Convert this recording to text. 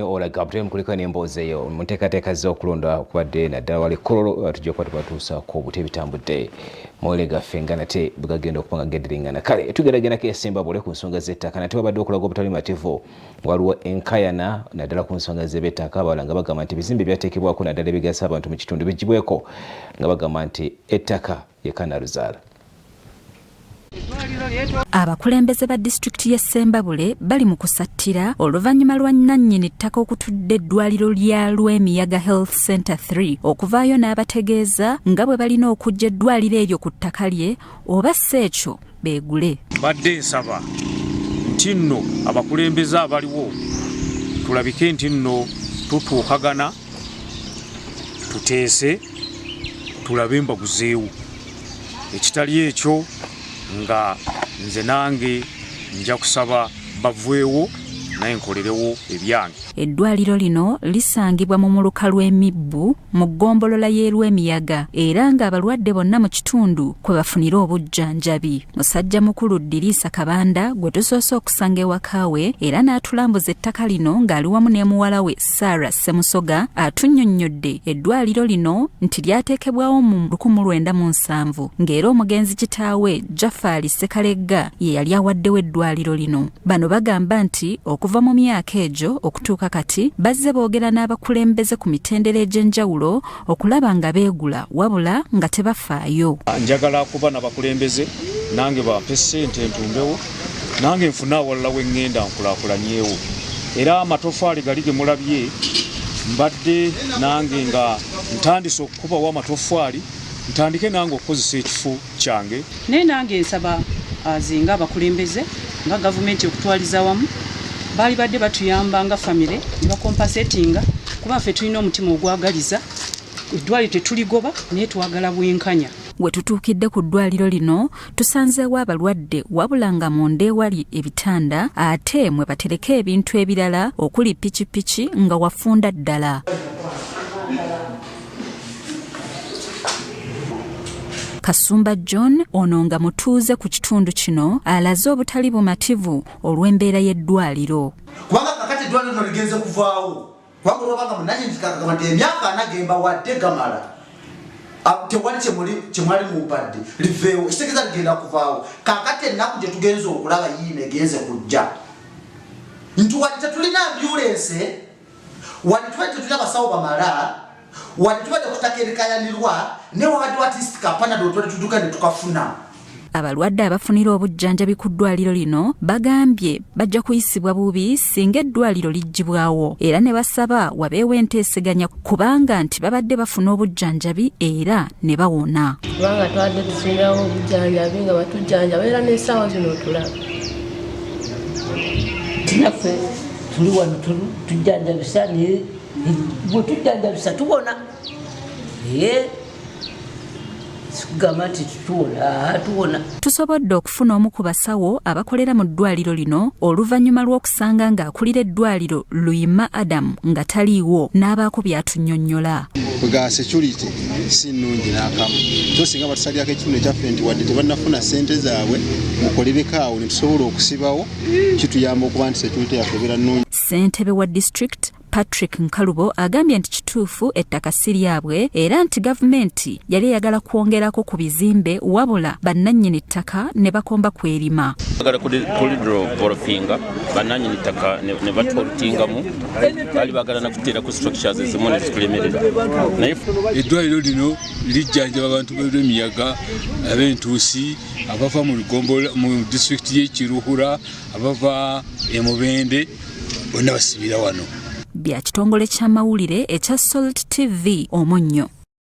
Ola Gabriel kuliko n'emboozeeyo mu nteekateeka z'okulonda kubadde naddala wali kololo tujja kuba tubatuusa ku buti bitambudde mwole gaffe nga nate bugagenda okuba nga geddiringana kale tugeragerako esemba bule ku nsonga z'ettaka nate wabadde okulaga obutali mativu waliwo enkayana naddala ku nsonga z'eby'ettaka abawala nga bagamba nti bizimbe byateekebwako naddala ebigasa abantu mu kitundu bigibweko nga bagamba nti ettaka ye kanaluzaala. Abakulembeze ba disitulikiti y'e Ssembabule bali mu kusattira oluvannyuma lwa Nnannyini ettaka okutudde eddwaliro lya Lwemiyaga Health Center 3 okuvaayo n'abategeeza nga bwe balina okujja eddwaliro eryo ku ttaka lye oba si ekyo beegule. Badde nsaba nti nno abakulembeze abaliwo tulabike nti nno tutuukagana tuteese tulabe mbaguzeewo ekitali ekyo nga nze nange nja kusaba baveewo naye nkolerewo ebyange. Eddwaliro lino lisangibwa mu muluka lw'emibbu mu ggombolola y'e Lwemiyaga era ng'abalwadde bonna mu kitundu kwe bafunira obujjanjabi. Musajja mukulu Diriisa Kabanda gwe tusoose okusanga ewakaawe era n'atulambuza ettaka lino ng'ali wamu ne muwala we Sarah Semusoga atunnyonnyodde eddwaliro lino nti lyateekebwawo mu 1907 ng'era omugenzi kitaawe Jaffaali Sekalegga ye yali awaddewo eddwaliro lino. Bano bagamba nti okuva mu myaka egyo okutuuka kati bazze boogera n'abakulembeze ku mitendera egy'enjawulo okulaba nga beegula wabula nga tebafaayo. Njagala kuba n'abakulembeze nange bampe ssente ntumbewo nange nfuna awalala we ŋŋenda nkulaakulanyeewo era amatofaali gali ge mulabye mbadde nange nga ntandise okukubawo amatofaali ntandike nange okukozesa ekifo kyange. Naye nange nsaba azinga abakulembeze nga gavumenti okutwaliza wamu bali badde batuyamba nga famire ne bakompasetinga kuba ffe tulina omutima ogwagaliza eddwaliro tetuligoba naye twagala bwenkanya. We tutuukidde ku ddwaliro lino tusanzeewo abalwadde wabula nga munda ewali ebitanda ate mwe batereka ebintu ebirala okuli pikipiki nga wafunda ddala. Kasumba John ono nga mutuuze ku kitundu kino alaze obutali bumativu olw'embeera y'eddwaliro. Kubanga kakati eddwaliro lino ligenze kuvaawo kubanga olwobanga Nnannyini kagamba nti emyaka anagemba wadde gamala tewali kyemwali mubadde liveewo ekitegeeza ligenda kuvaawo kakati ennaku gye tugenza okulaba yiino egenze kujja nti wali tetulina ambyulense wali tubadde tetulina basawo bamala wali tubadde kutakeerekayanirwa ne wabadde watisiti kapanado twali tuduka ne tukafuna. Abalwadde abafunira obujjanjabi ku ddwaliro lino bagambye bajja kuyisibwa bubi singa eddwaliro liggibwawo era ne basaba wabeewo enteeseganya kubanga nti babadde bafuna obujjanjabi era ne bawona. Kubanga twadde tufunirawo obujjanjabi nga batujjanjaba era n'essaawa zino tulaba. Naffe tuli wano tujjanjabisa naye bwe tujjanjabisa tuwona. Gama nti tuwona. Tusobodde okufuna omu ku basawo abakolera mu ddwaliro lino oluvannyuma lw'okusanga ng'akulira eddwaliro Luyima Adam nga taliiwo n'abaako by'atunnyonnyola. Bwa security si nnungi n'akamu. So singa batusalirako ekitundu ekyaffe nti wadde tebannafuna ssente zaabwe mukolereko awo ne tusobola okusibawo kituyamba okuba nti security yaffe ebeera nnungi. Ssentebe wa district Patrick Nkalubo agambye nti kituufu ettaka si lyabwe era nti gavumenti yali eyagala kwongerako ku bizimbe wabula bannannyini ttaka ne bakomba kw'erima. Agala kulidro borofinga bannannyini ttaka ne batolutingamu bali bagala nakuteera ku structures ezimu ne zitulemerera. Naye eddwaliro lino lijjanjaba abantu b'Emiyaga ab'entuusi abava mu disitulikiti y'e Kiruhura abava e Mubende bonna basibira wano. Bya kitongole ky'amawulire ekya Salt TV Omunnyo.